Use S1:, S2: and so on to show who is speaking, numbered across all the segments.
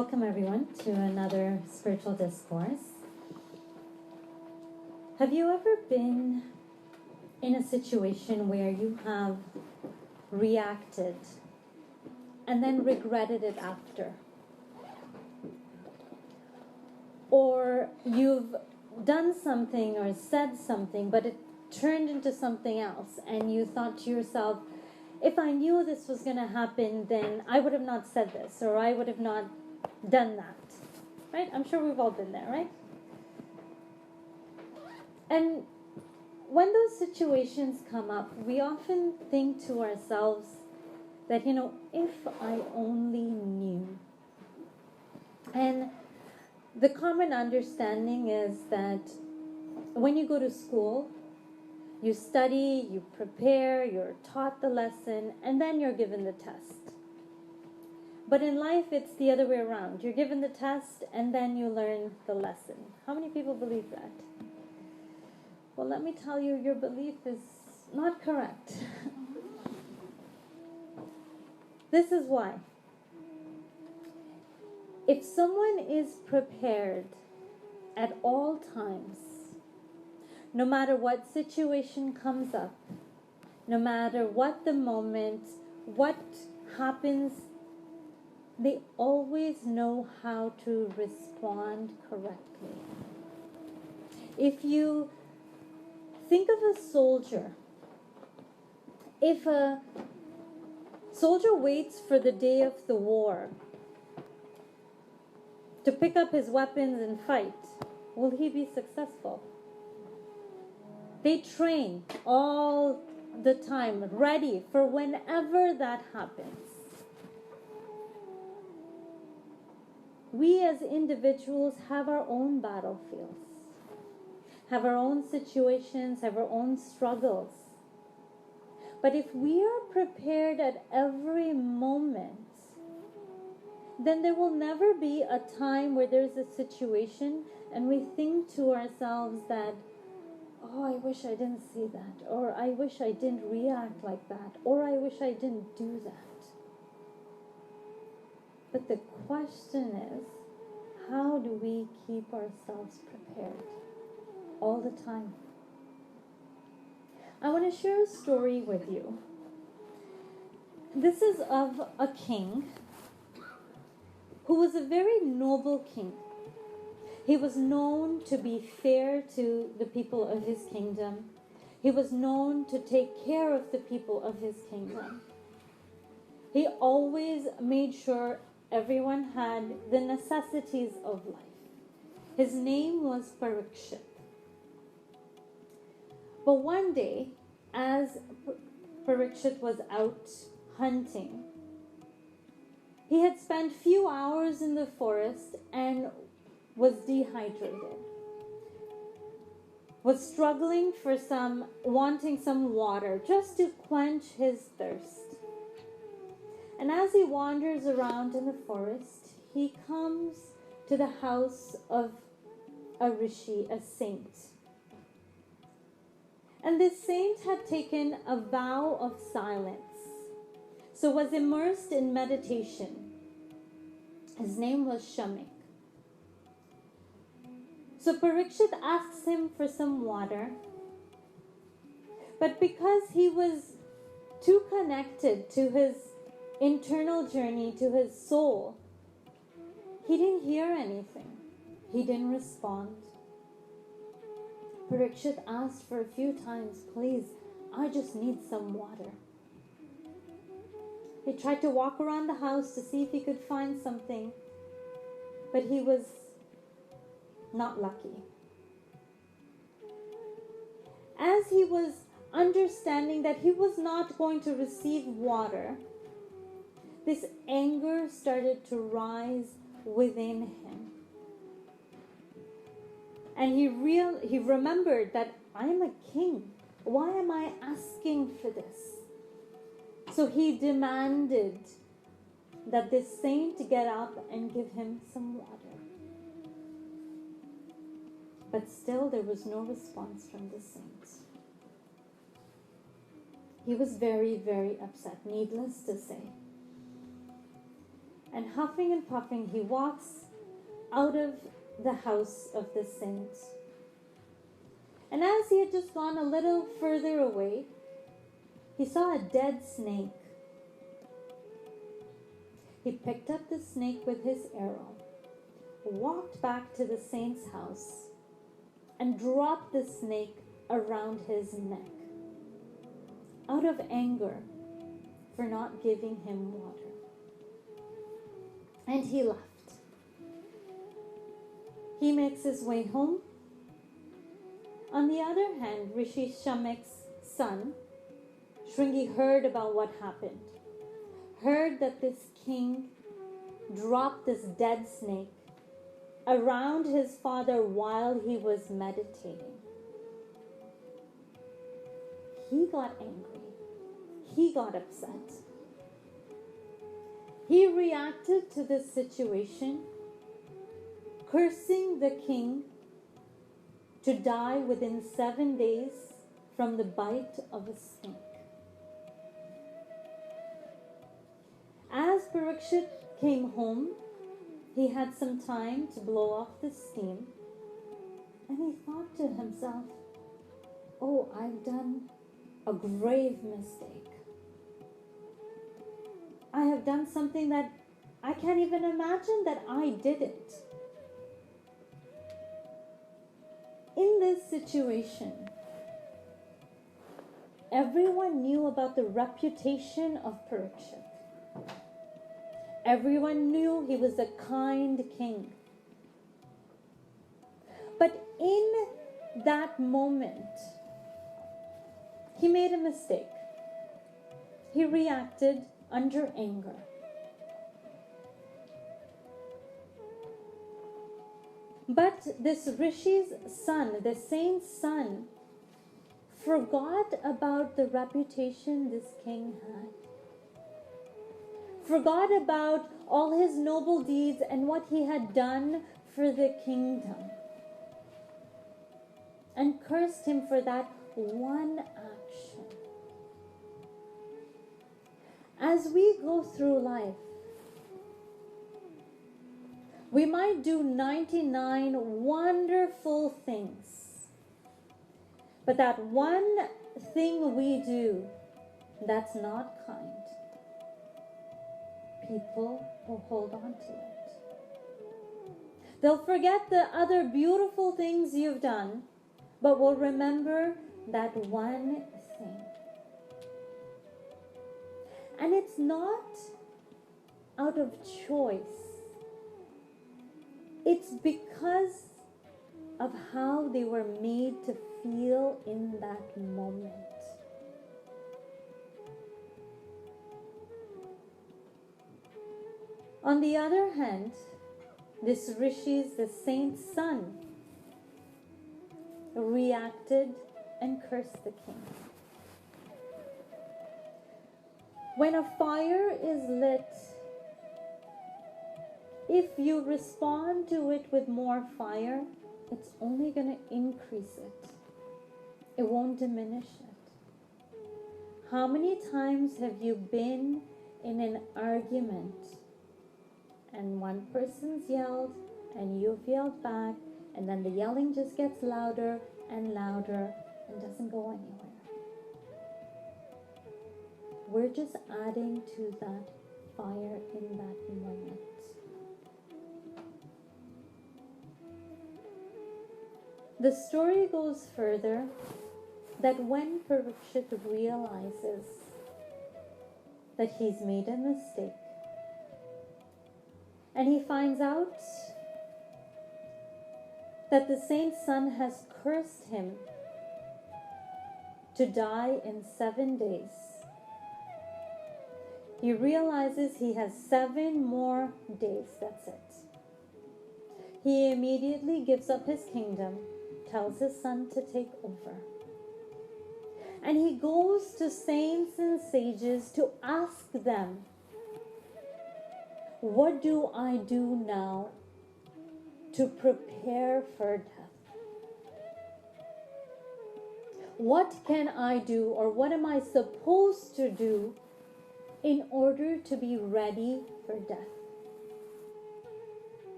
S1: Welcome everyone to another spiritual discourse. Have you ever been in a situation where you have reacted and then regretted it after? Or you've done something or said something, but it turned into something else, and you thought to yourself, if I knew this was going to happen, then I would have not said this, or I would have not done that. Right? I'm sure we've all been there, right? And when those situations come up, we often think to ourselves that, if I only knew. And the common understanding is that when you go to school, you study, you prepare, you're taught the lesson, and then you're given the test. But in life, it's the other way around. You're given the test, and then you learn the lesson. How many people believe that? Well, let me tell you, your belief is not correct. This is why. If someone is prepared at all times, no matter what situation comes up, no matter what the moment, what happens, they always know how to respond correctly. If you think of a soldier, if a soldier waits for the day of the war to pick up his weapons and fight, will he be successful? They train all the time, ready for whenever that happens. We as individuals have our own battlefields, have our own situations, have our own struggles. But if we are prepared at every moment, then there will never be a time where there's a situation and we think to ourselves that, oh, I wish I didn't see that, or I wish I didn't react like that, or I wish I didn't do that. But the question is, how do we keep ourselves prepared all the time? I want to share a story with you. This is of a king who was a very noble king. He was known to be fair to the people of his kingdom. He was known to take care of the people of his kingdom. He always made sure everyone had the necessities of life. His name was Parikshit. But one day, as Parikshit was out hunting, he had spent few hours in the forest and was dehydrated, was struggling for wanting some water just to quench his thirst. And as he wanders around in the forest, he comes to the house of a rishi, a saint. And this saint had taken a vow of silence, so was immersed in meditation. His name was Shamik. So Parikshit asks him for some water, but because he was too connected to his internal journey, to his soul, he didn't hear anything. He didn't respond. Parikshit asked for a few times, please, I just need some water. He tried to walk around the house to see if he could find something, but he was not lucky. As he was understanding that he was not going to receive water, this anger started to rise within him. And he remembered that I am a king. Why am I asking for this? So he demanded that this saint get up and give him some water. But still there was no response from the saint. He was very, very upset, needless to say. And huffing and puffing, he walks out of the house of the saint. And as he had just gone a little further away, he saw a dead snake. He picked up the snake with his arrow, walked back to the saint's house, and dropped the snake around his neck out of anger for not giving him water. And he left. He makes his way home. On the other hand, Rishi Shamik's son, Shringi, heard about what happened. Heard that this king dropped this dead snake around his father while he was meditating. He got angry. He got upset. He reacted to this situation, cursing the king to die within 7 days from the bite of a snake. As Parikshit came home, he had some time to blow off the steam, and he thought to himself, oh, I've done a grave mistake. I have done something that I can't even imagine that I did it. In this situation, everyone knew about the reputation of Parikshit. Everyone knew he was a kind king. But in that moment, he made a mistake. He reacted under anger. But this Rishi's son, the saint's son, forgot about the reputation this king had. Forgot about all his noble deeds and what he had done for the kingdom. And cursed him for that one action. As we go through life, we might do 99 wonderful things. But that one thing we do that's not kind, people will hold on to it. They'll forget the other beautiful things you've done, but will remember that one thing. And it's not out of choice. It's because of how they were made to feel in that moment. On the other hand, this Rishi's, the saint's son, reacted and cursed the king. When a fire is lit, if you respond to it with more fire, it's only going to increase it. It won't diminish it. How many times have you been in an argument and one person's yelled and you've yelled back, and then the yelling just gets louder and louder and doesn't go anywhere? We're just adding to that fire in that moment. The story goes further that when Parikshit realizes that he's made a mistake, and he finds out that the saint's son has cursed him to die in 7 days, he realizes he has 7 more days, that's it. He immediately gives up his kingdom, tells his son to take over. And he goes to saints and sages to ask them, what do I do now to prepare for death? What can I do, or what am I supposed to do in order to be ready for death?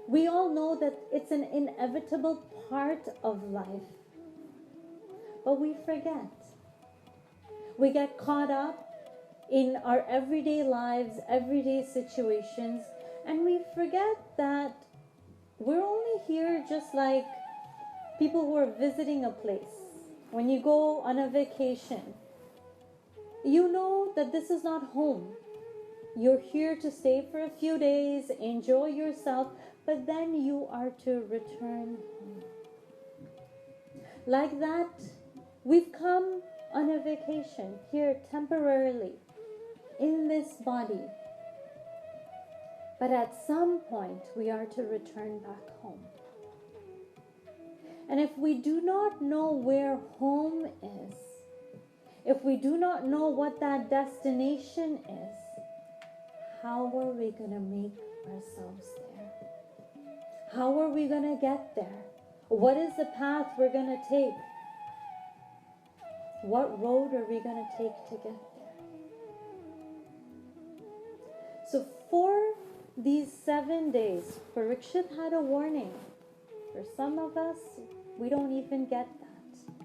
S1: We all know that it's an inevitable part of life. But we forget. We get caught up in our everyday lives, everyday situations, and we forget that we're only here just like people who are visiting a place. When you go on a vacation, you know that this is not home. You're here to stay for a few days, enjoy yourself, but then you are to return home. Like that, we've come on a vacation here temporarily in this body. But at some point, we are to return back home. And if we do not know where home is, if we do not know what that destination is, how are we going to make ourselves there? How are we going to get there? What is the path we're going to take? What road are we going to take to get there? So for these 7 days, Parikshit had a warning. For some of us, we don't even get that.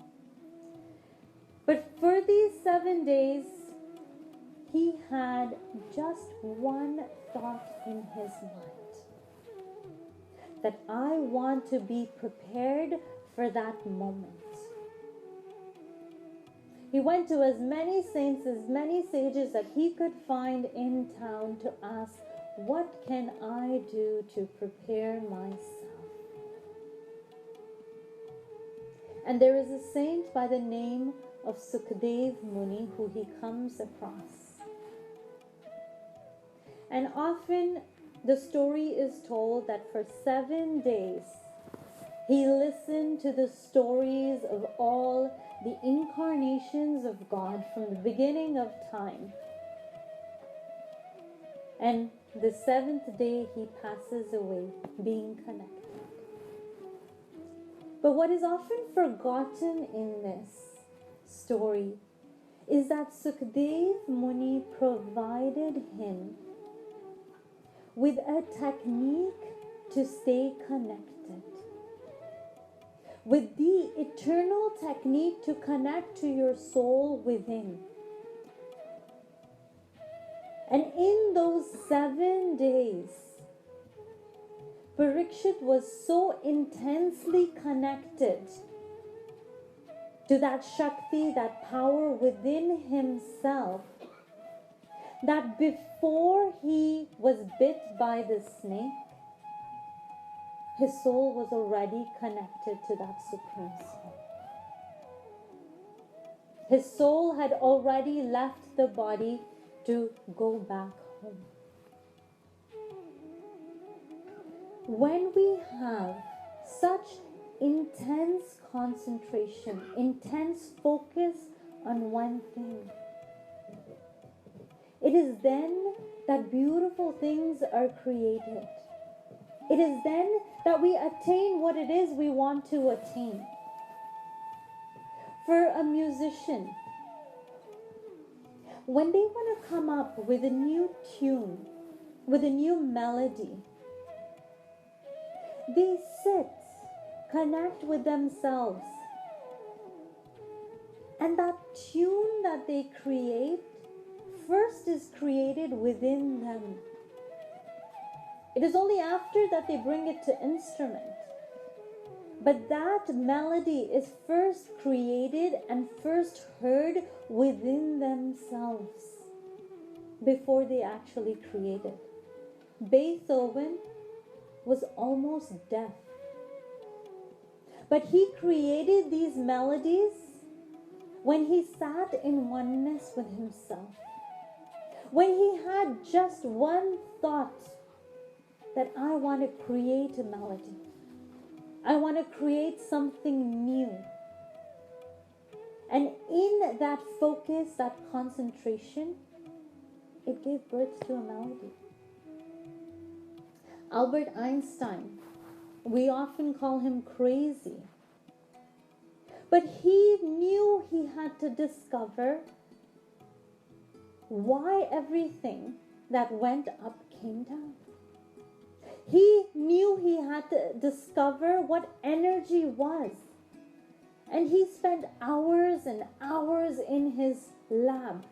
S1: But for these 7 days, he had just one thought in his mind. That I want to be prepared for that moment. He went to as many saints, as many sages that he could find in town to ask, what can I do to prepare myself? And there is a saint by the name of Sukadev Muni who he comes across. And often the story is told that for 7 days he listened to the stories of all the incarnations of God from the beginning of time. And the 7th day he passes away, being connected. But what is often forgotten in this story is that Sukadev Muni provided him with a technique to stay connected. With the eternal technique to connect to your soul within. And in those 7 days, Parikshit was so intensely connected to that Shakti, that power within himself, that before he was bit by the snake, his soul was already connected to that Supreme Soul. His soul had already left the body to go back home. When we have such intense concentration, intense focus on one thing, it is then that beautiful things are created. It is then that we attain what it is we want to attain. For a musician, when they want to come up with a new tune, with a new melody, they sit, connect with themselves. And that tune that they create first is created within them. It is only after that they bring it to instrument. But that melody is first created and first heard within themselves before they actually create it. Beethoven was almost deaf. But he created these melodies when he sat in oneness with himself. When he had just one thought, that I want to create a melody. I want to create something new. And in that focus, that concentration, it gave birth to a melody. Albert Einstein, we often call him crazy. But he knew he had to discover why everything that went up came down. He knew he had to discover what energy was. And he spent hours and hours in his lab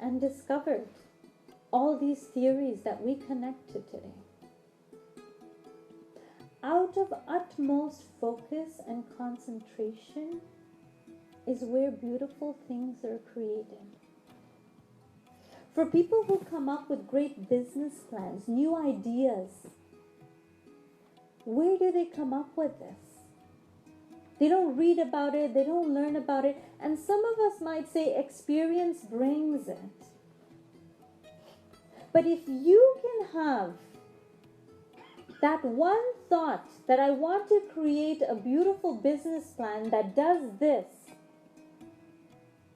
S1: and discovered all these theories that we connect to today. Out of utmost focus and concentration is where beautiful things are created. For people who come up with great business plans, new ideas, where do they come up with this? They don't read about it, they don't learn about it, and some of us might say experience brings it. But if you can have that one thought that I want to create a beautiful business plan that does this,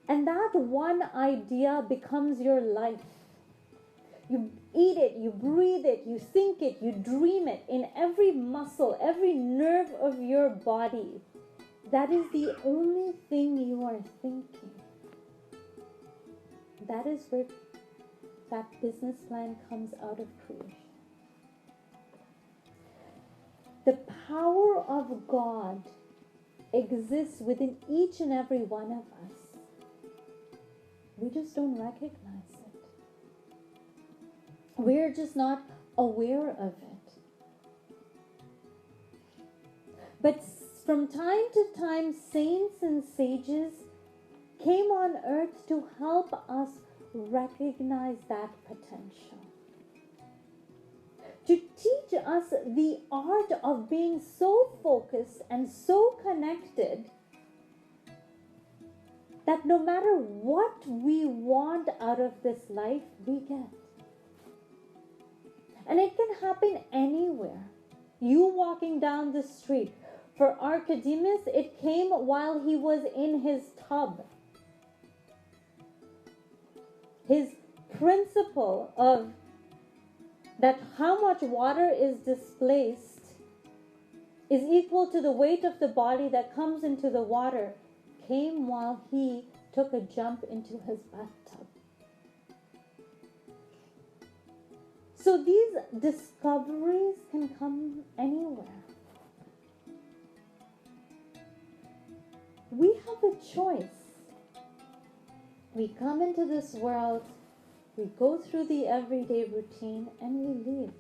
S1: and that one idea becomes your life. You eat it, you breathe it, you think it, you dream it in every muscle, every nerve of your body. That is the only thing you are thinking. That is where that business plan comes out of creation. The power of God exists within each and every one of us. We just don't recognize it. We're just not aware of it. But from time to time, saints and sages came on earth to help us recognize that potential. To teach us the art of being so focused and so connected that no matter what we want out of this life, we get. And it can happen anywhere. You walking down the street. For Archimedes, it came while he was in his tub. His principle of that how much water is displaced is equal to the weight of the body that comes into the water came while he took a jump into his bathtub. So these discoveries can come anywhere. We have a choice. We come into this world, we go through the everyday routine, and we leave.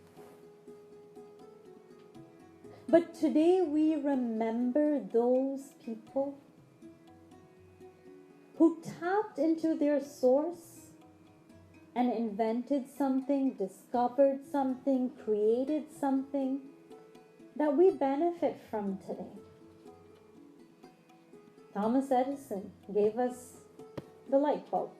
S1: But today we remember those people who tapped into their source and invented something, discovered something, created something that we benefit from today. Thomas Edison gave us the light bulb.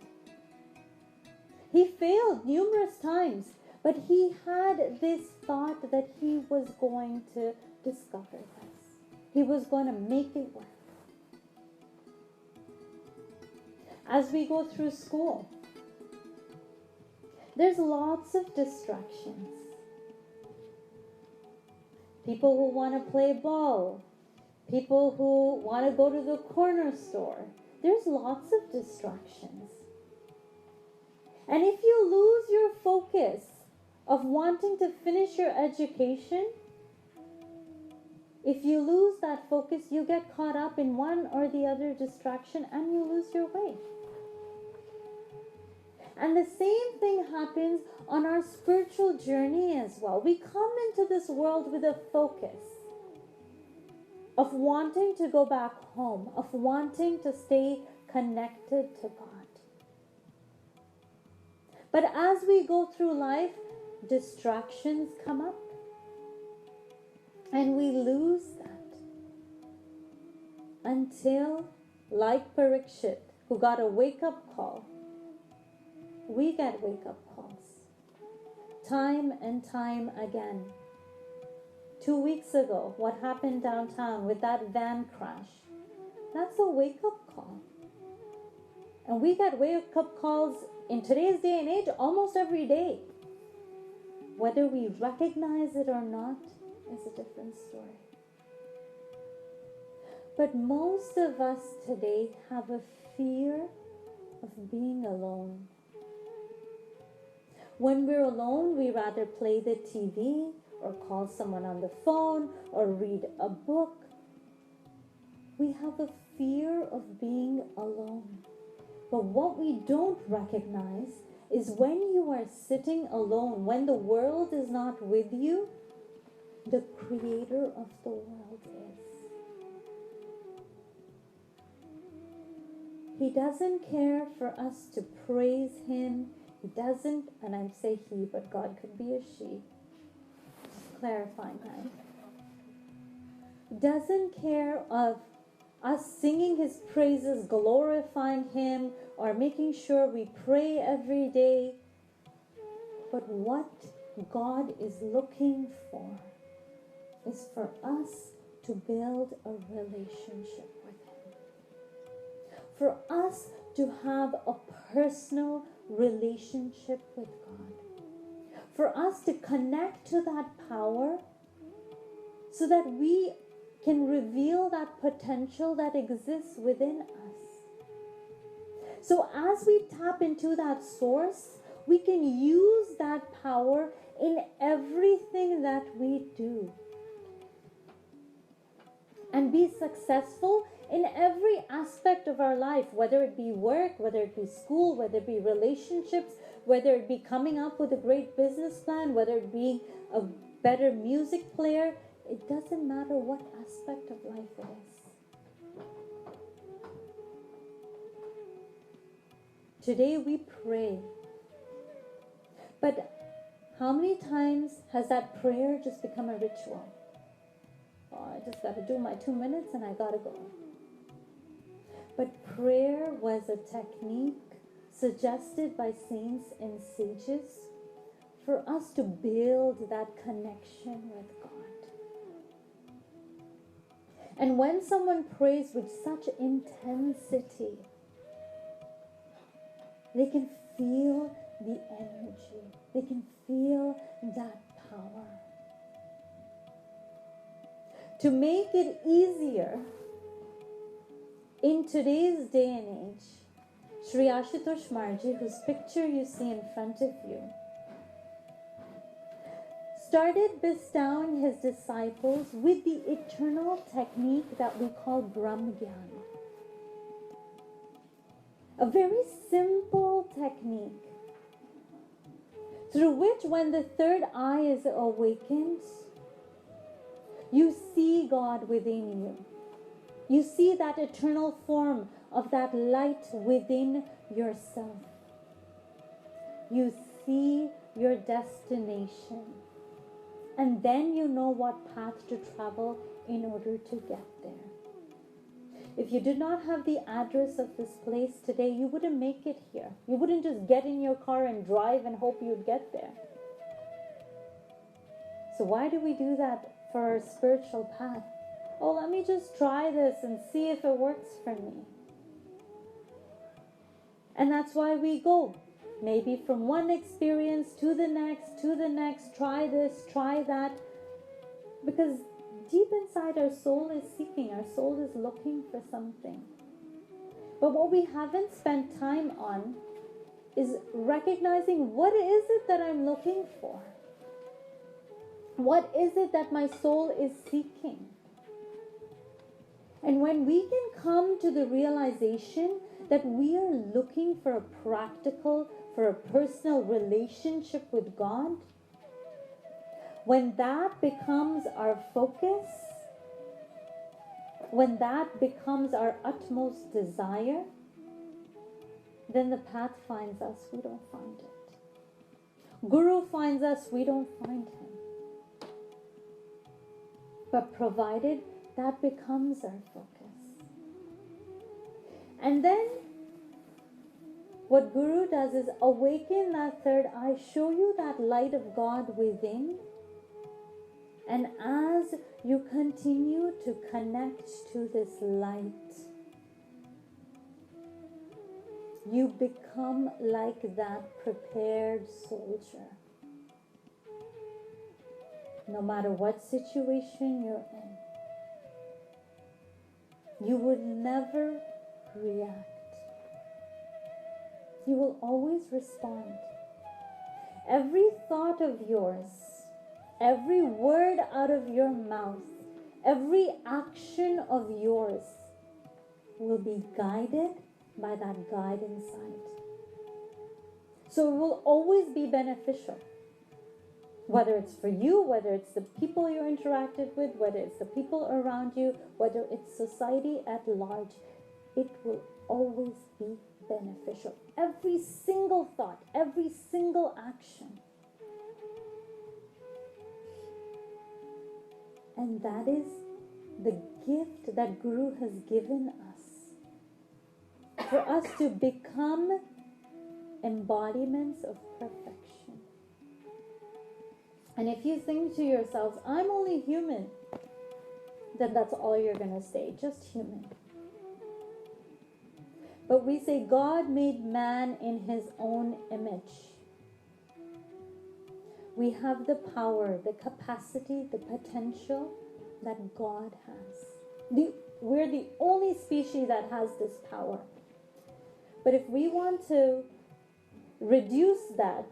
S1: He failed numerous times, but he had this thought that he was going to discover this. He was going to make it work. As we go through school, there's lots of distractions. People who want to play ball, people who want to go to the corner store. There's lots of distractions. And if you lose your focus of wanting to finish your education, if you lose that focus, you get caught up in one or the other distraction and you lose your way. And the same thing happens on our spiritual journey as well. We come into this world with a focus of wanting to go back home, of wanting to stay connected to God. But as we go through life, distractions come up and we lose that until, like Parikshit, who got a wake-up call, we get wake-up calls time and time again. 2 weeks ago, what happened downtown with that van crash, that's a wake-up call. And we get wake-up calls in today's day and age almost every day. Whether we recognize it or not is a different story. But most of us today have a fear of being alone. When we're alone, we rather play the TV or call someone on the phone or read a book. We have a fear of being alone. But what we don't recognize is when you are sitting alone, when the world is not with you, the creator of the world is. He doesn't care for us to praise him. He doesn't, and I say he, but God could be a she. Just clarifying that. He doesn't care of us singing his praises, glorifying him, or making sure we pray every day. But what God is looking for is for us to build a relationship with him. For us to have a personal relationship with God. For us to connect to that power so that we can reveal that potential that exists within us. So as we tap into that source, we can use that power in everything that we do. And be successful in every aspect of our life, whether it be work, whether it be school, whether it be relationships, whether it be coming up with a great business plan, whether it be a better music player. It doesn't matter what aspect of life it is. Today we pray. But how many times has that prayer just become a ritual? Oh, I just got to do my 2 minutes and I got to go. But prayer was a technique suggested by saints and sages for us to build that connection with God. And when someone prays with such intensity, they can feel the energy. They can feel that power. To make it easier, in today's day and age, Sri Ashutosh Marji, whose picture you see in front of you, started bestowing his disciples with the eternal technique that we call Brahmgyan. A very simple technique through which when the third eye is awakened, you see God within you. You see that eternal form of that light within yourself. You see your destination. And then you know what path to travel in order to get there. If you did not have the address of this place today, you wouldn't make it here. You wouldn't just get in your car and drive and hope you'd get there. So why do we do that for our spiritual path? Oh, let me just try this and see if it works for me. And that's why we go. Maybe from one experience to the next, try this, try that. Because deep inside our soul is seeking, our soul is looking for something. But what we haven't spent time on is recognizing what is it that I'm looking for? What is it that my soul is seeking? And when we can come to the realization that we are looking for a practical, for a personal relationship with God, when that becomes our focus, when that becomes our utmost desire, then the path finds us, we don't find it. Guru finds us, we don't find him. But provided that becomes our focus. And then what Guru does is awaken that third eye, show you that light of God within. And as you continue to connect to this light, you become like that prepared soldier. No matter what situation you're in, you would never react. You will always respond. Every thought of yours Every word out of your mouth, every action of yours will be guided by that guide inside. So it will always be beneficial. Whether it's for you, whether it's the people you interacted with, whether it's the people around you, whether it's society at large, it will always be beneficial. Every single thought, every single action. And that is the gift that Guru has given us. For us to become embodiments of perfection. And if you think to yourselves, I'm only human, then that's all you're going to say, just human. But we say God made man in his own image. We have the power, the capacity, the potential that God has. We're the only species that has this power. But if we want to reduce that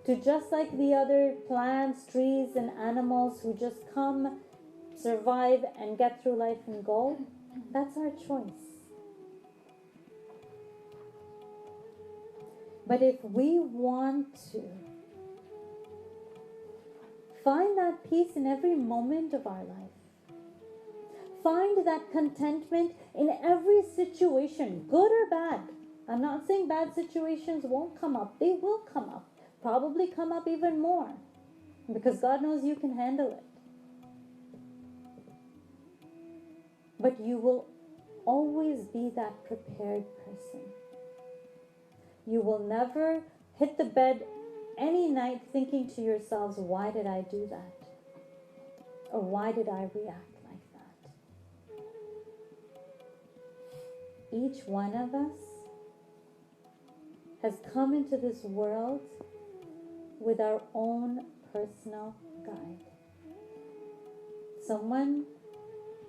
S1: to just like the other plants, trees, and animals who just come, survive, and get through life and go, that's our choice. But if we want to find that peace in every moment of our life, find that contentment in every situation, good or bad. I'm not saying bad situations won't come up. They will come up. Probably come up even more. Because God knows you can handle it. But you will always be that prepared person. You will never hit the bed any night thinking to yourselves, why did I do that? Or why did I react like that? Each one of us has come into this world with our own personal guide. Someone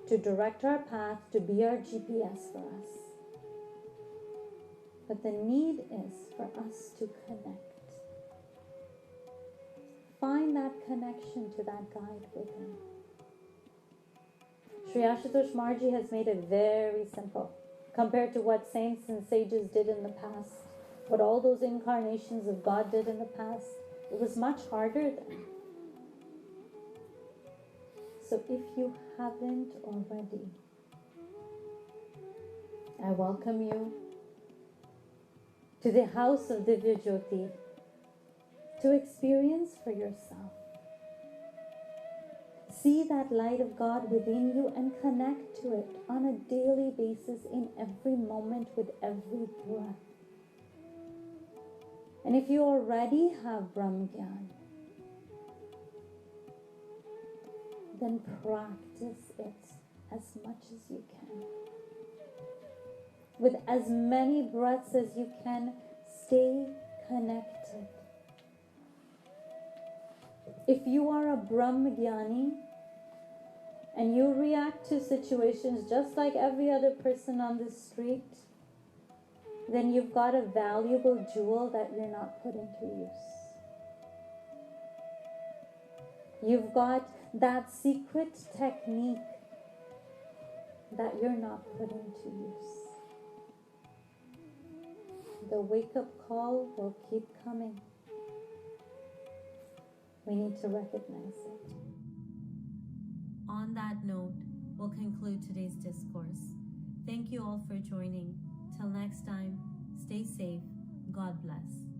S1: to direct our path, to be our GPS for us. But the need is for us to connect. Find that connection to that guide within. Sri Ashutosh Marji has made it very simple compared to what saints and sages did in the past. What all those incarnations of God did in the past. It was much harder then. So if you haven't already, I welcome you to the house of Divya Jyoti to experience for yourself. See that light of God within you and connect to it on a daily basis in every moment with every breath. And if you already have Brahmgyan, then practice it as much as you can. With as many breaths as you can, stay connected. If you are a Brahmgyani and you react to situations just like every other person on the street, then you've got a valuable jewel that you're not putting to use. You've got that secret technique that you're not putting to use. The wake-up call will keep coming. We need to recognize it.
S2: On that note, we'll conclude today's discourse. Thank you all for joining. Till next time, stay safe. God bless.